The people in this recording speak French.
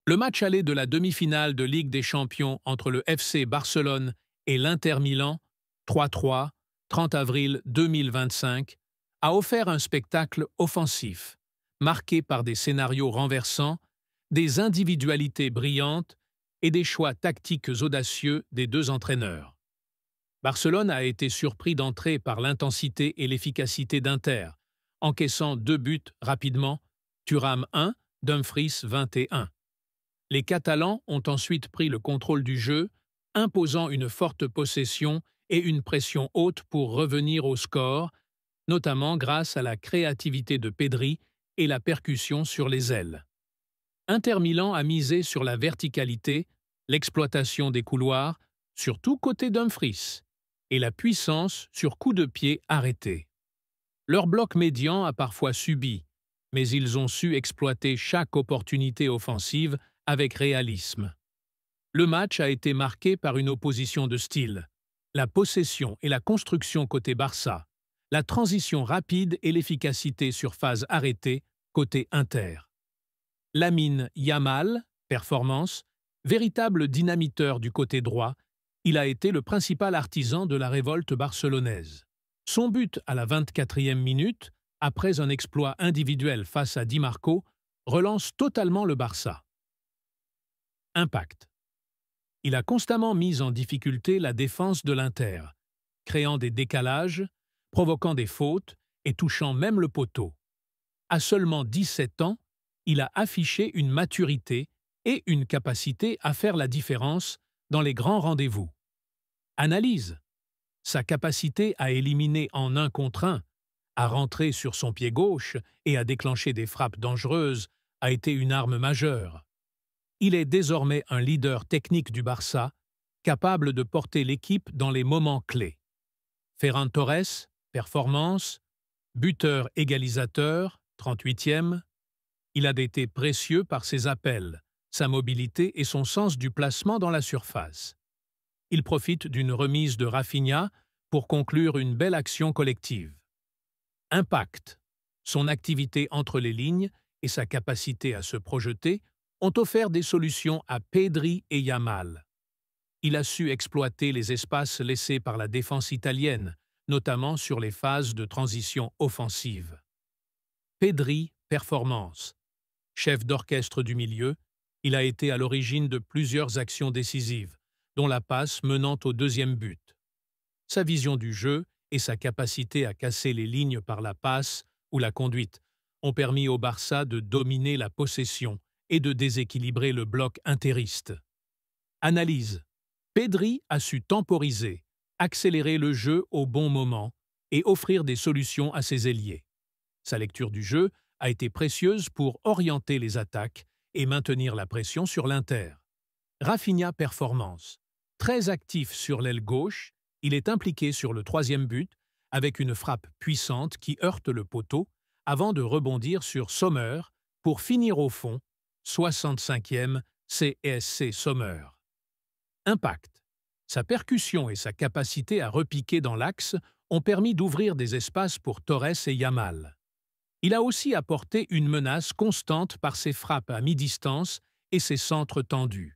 Le match aller de la demi-finale de Ligue des Champions entre le FC Barcelone et l'Inter Milan, 3-3, 30 avril 2025, a offert un spectacle offensif, marqué par des scénarios renversants, des individualités brillantes et des choix tactiques audacieux des deux entraîneurs. Barcelone a été surpris d'entrée par l'intensité et l'efficacité d'Inter, encaissant 2 buts rapidement, Thuram 1, Dumfries 21. Les Catalans ont ensuite pris le contrôle du jeu, imposant une forte possession et une pression haute pour revenir au score, notamment grâce à la créativité de Pedri et la percussion sur les ailes. Inter Milan a misé sur la verticalité, l'exploitation des couloirs, surtout côté Dumfries, et la puissance sur coups de pied arrêtés. Leur bloc médian a parfois subi, mais ils ont su exploiter chaque opportunité offensive avec réalisme. Le match a été marqué par une opposition de style, la possession et la construction côté Barça, la transition rapide et l'efficacité sur phase arrêtée côté Inter. Lamine Yamal, performance, véritable dynamiteur du côté droit, il a été le principal artisan de la révolte barcelonaise. Son but à la 24e minute, après un exploit individuel face à Di Marco, relance totalement le Barça. Impact. Il a constamment mis en difficulté la défense de l'Inter, créant des décalages, provoquant des fautes et touchant même le poteau. À seulement 17 ans, il a affiché une maturité et une capacité à faire la différence dans les grands rendez-vous. Analyse. Sa capacité à éliminer en 1 contre 1, à rentrer sur son pied gauche et à déclencher des frappes dangereuses a été une arme majeure. Il est désormais un leader technique du Barça, capable de porter l'équipe dans les moments clés. Ferran Torres, performance, buteur égalisateur, 38e. Il a été précieux par ses appels, sa mobilité et son sens du placement dans la surface. Il profite d'une remise de Rafinha pour conclure une belle action collective. Impact. Son activité entre les lignes et sa capacité à se projeter ont offert des solutions à Pedri et Yamal. Il a su exploiter les espaces laissés par la défense italienne, notamment sur les phases de transition offensive. Pedri, performance. Chef d'orchestre du milieu, il a été à l'origine de plusieurs actions décisives, dont la passe menant au 2e but. Sa vision du jeu et sa capacité à casser les lignes par la passe ou la conduite ont permis au Barça de dominer la possession et de déséquilibrer le bloc interiste. Analyse. Pedri a su temporiser, accélérer le jeu au bon moment et offrir des solutions à ses ailiers. Sa lecture du jeu a été précieuse pour orienter les attaques et maintenir la pression sur l'Inter. Rafinha performance. Très actif sur l'aile gauche, il est impliqué sur le 3e but avec une frappe puissante qui heurte le poteau avant de rebondir sur Sommer pour finir au fond, 65e CSC Sommer. Impact. Sa percussion et sa capacité à repiquer dans l'axe ont permis d'ouvrir des espaces pour Torres et Yamal. Il a aussi apporté une menace constante par ses frappes à mi-distance et ses centres tendus.